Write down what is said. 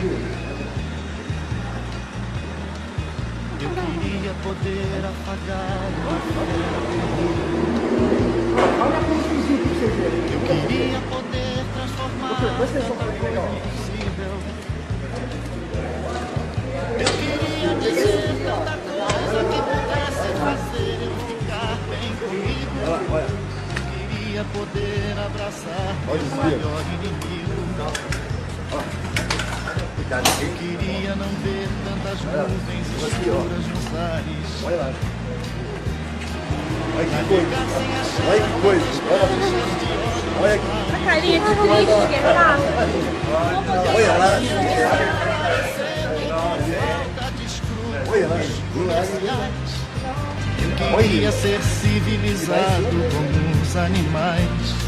Eu queria poder apagar eu queria poder transformar impossível. Eu queria dizer tanta coisa que pudesse fazer eu ficar bem comigo. Eu queria poder abraçar meu maior inimigo. Eu queria não ver tantas nuvens escuras nos ares. Olha lá. Olha que coisa. Olha que coisa. Olha aqui. A carinha de triste, Renato. Olha lá. Olha lá. Eu queria ser civilizado como os animais.